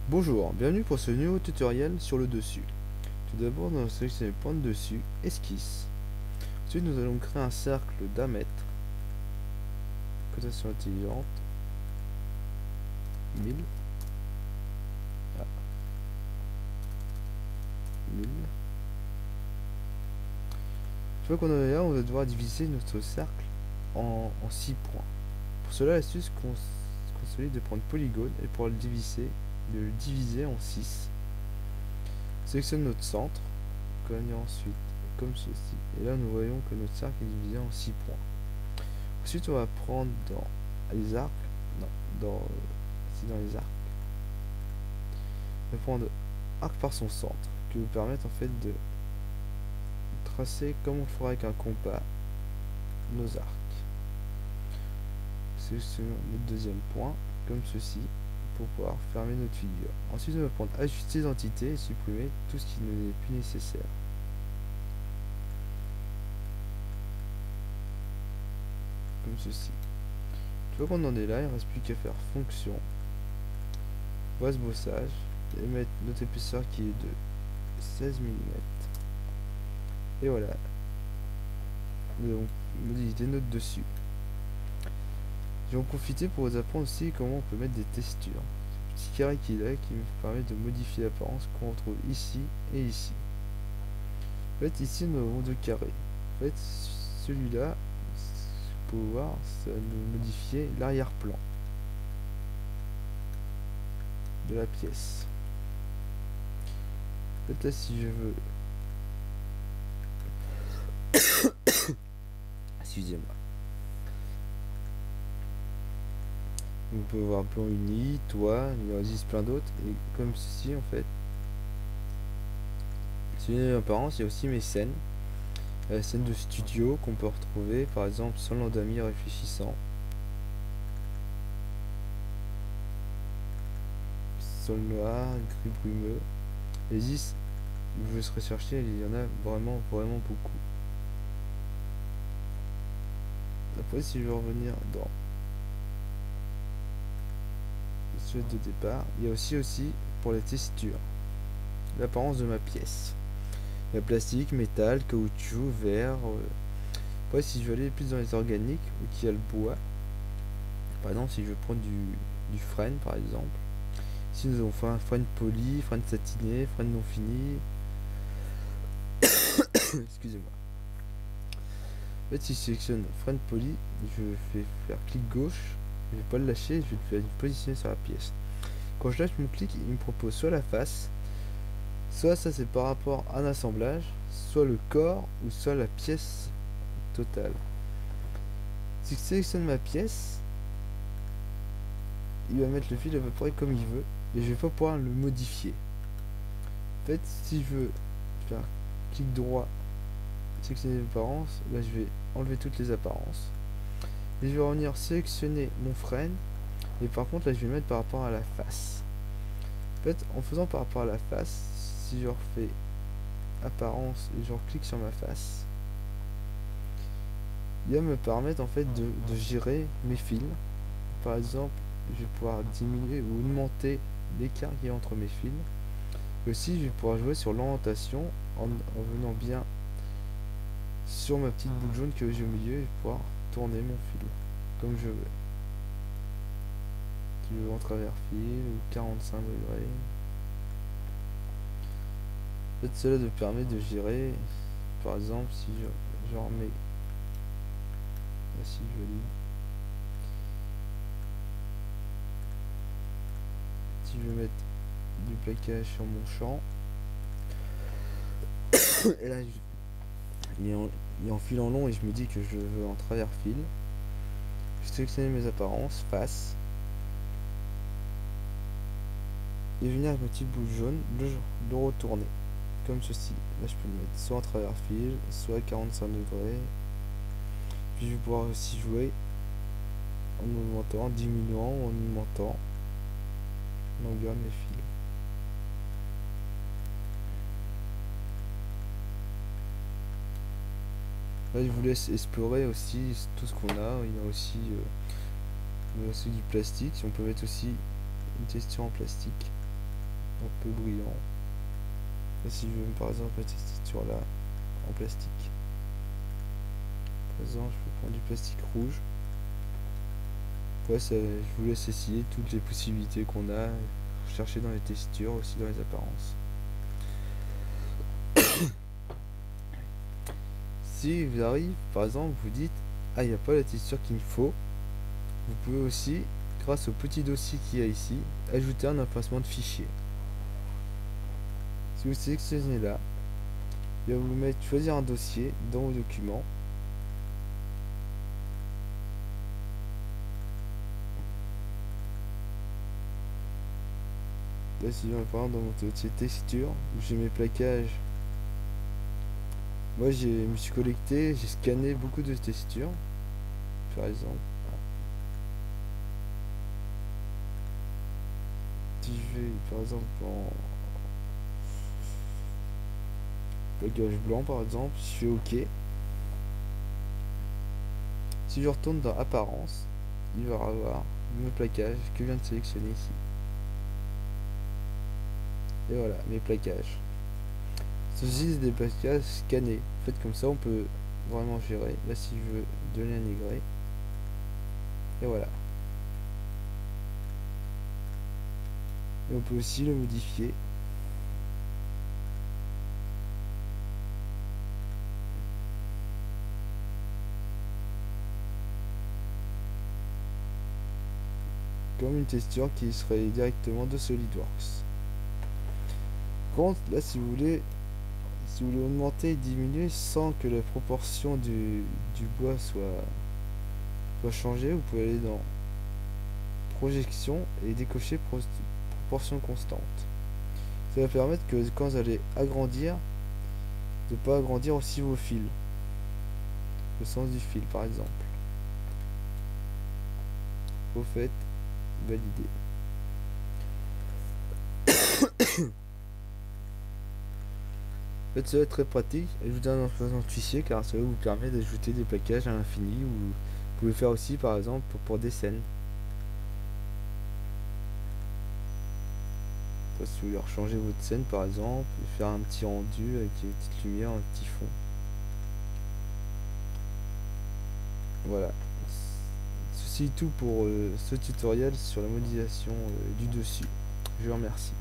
Bonjour, bienvenue pour ce nouveau tutoriel sur le dessus. Tout d'abord, nous allons sélectionner le point de dessus, esquisse. Ensuite, nous allons créer un cercle d'1 mètre. Cotation intelligente. 1000. Ah, 1000. Une fois qu'on en est là, on va devoir diviser notre cercle en 6 points. Pour cela, l'astuce consolide de prendre polygone et pour le diviser en 6. Sélectionne notre centre, cogne ensuite comme ceci. Et là, nous voyons que notre cercle est divisé en 6 points. Ensuite, on va prendre dans les arcs, non, ici dans les arcs, on va prendre arc par son centre, qui nous permettent en fait de tracer comme on ferait avec un compas nos arcs. Sélectionnons notre deuxième point, comme ceci, pour pouvoir fermer notre figure. Ensuite, on va prendre ajuster d'identité et supprimer tout ce qui n'est plus nécessaire. Comme ceci. Une fois qu'on en est là, il ne reste plus qu'à faire fonction, voie bossage, et mettre notre épaisseur qui est de 16 mm. Et voilà. Nous allons modéliser notre dessus. Je vais en profiter pour vous apprendre aussi comment on peut mettre des textures. Ce petit carré qui est là qui me permet de modifier l'apparence qu'on retrouve ici et ici. En fait, ici nous avons deux carrés. En fait, celui-là, pour voir, ça va nous modifier l'arrière-plan de la pièce. En fait, là, si je veux... Excusez-moi. Vous pouvez voir plan uni, toit, il y en existe plein d'autres. Et comme ceci, en fait, c'est une apparence, il y a aussi mes scènes. La scène de studio qu'on peut retrouver, par exemple, sans l'endami réfléchissant. Sol noir, gris brumeux. Les 10, je vais rechercher, il y en a vraiment beaucoup. Après, si je veux revenir dans celui de départ, il y a aussi pour les textures l'apparence de ma pièce. Il y a plastique, métal, caoutchouc, verre. Après, si je veux aller plus dans les organiques, ou qu'il y a le bois, par exemple, si je veux prendre du frêne, par exemple. Ici, nous avons fait un frêne poli, frêne satiné, frêne non fini. Excusez-moi. En fait, si je sélectionne frêne poli, je vais faire clic gauche, je vais pas le lâcher, je vais le positionner sur la pièce. Quand je lâche mon clic, il me propose soit la face, soit ça c'est par rapport à un assemblage, soit le corps, ou soit la pièce totale. Si je sélectionne ma pièce, il va mettre le fil à peu près comme il veut, et je vais pas pouvoir le modifier. En fait, si je veux faire clic droit, sélectionner les apparences, là je vais enlever toutes les apparences. Et je vais revenir sélectionner mon frêne, et par contre là je vais mettre par rapport à la face. En fait, en faisant par rapport à la face, si je refais apparence et je clique sur ma face, il va me permettre en fait de gérer mes fils. Par exemple, je vais pouvoir diminuer ou augmenter l'écart qu'il y a entre mes fils. Et aussi, je vais pouvoir jouer sur l'orientation en venant bien sur ma petite boule jaune que j'ai au milieu et pouvoir tourner mon fil comme je veux. Si je veux en travers fil ou 45 degrés. En fait, cela me permet de gérer, par exemple, si je remets si joli. Si je veux mettre du plaquage sur mon champ, et là il est en fil en long et je me dis que je veux en travers fil. Je sélectionne mes apparences, face, et venir avec ma petite boule jaune, le retourner comme ceci. Là je peux le mettre soit en travers fil, soit à 45 degrés. Puis je vais pouvoir aussi jouer en augmentant, en diminuant, en augmentant la longueur de mes fils. Là je vous laisse explorer aussi tout ce qu'on a. Il y a aussi du plastique. Si on peut mettre aussi une texture en plastique. un peu brillant. Et si je veux par exemple mettre cette texture là en plastique, par exemple je peux prendre du plastique rouge. Ouais, ça, je vous laisse essayer toutes les possibilités qu'on a, chercher dans les textures, aussi dans les apparences. Si vous arrive, par exemple, vous dites ah, il n'y a pas la texture qu'il me faut, vous pouvez aussi, grâce au petit dossier qu'il y a ici, ajouter un emplacement de fichier. Si vous sélectionnez là, il va vous mettre choisir un dossier dans vos documents. Là, si je vais par exemple dans mon dossier texture, où j'ai mes plaquages, moi je me suis collecté, j'ai scanné beaucoup de textures, par exemple. Si je vais par exemple en plaquage blanc par exemple, je fais OK. Si je retourne dans apparence, il va avoir mes plaquages que je viens de sélectionner ici. Et voilà, mes plaquages. Ceci c'est des plaquages scannés. En fait, comme ça, on peut vraiment gérer. Là, si je veux donner un Y, et voilà. Et on peut aussi le modifier. Comme une texture qui serait directement de SolidWorks. Contre, là, si vous voulez augmenter et diminuer sans que la proportion du bois soit changée, vous pouvez aller dans projection et décocher proportion constante. Ça va permettre que quand vous allez agrandir, de ne pas agrandir aussi vos fils, le sens du fil par exemple. Au fait, valider. En fait, ça va être très pratique. Ajouter un emplacement de fichier car cela vous permet d'ajouter des plaquages à l'infini ou vous pouvez faire aussi par exemple pour des scènes. Si vous voulez changer votre scène par exemple et faire un petit rendu avec une petite lumière, un petit fond. Voilà. Ceci est tout pour ce tutoriel sur la modélisation du dessus. Je vous remercie.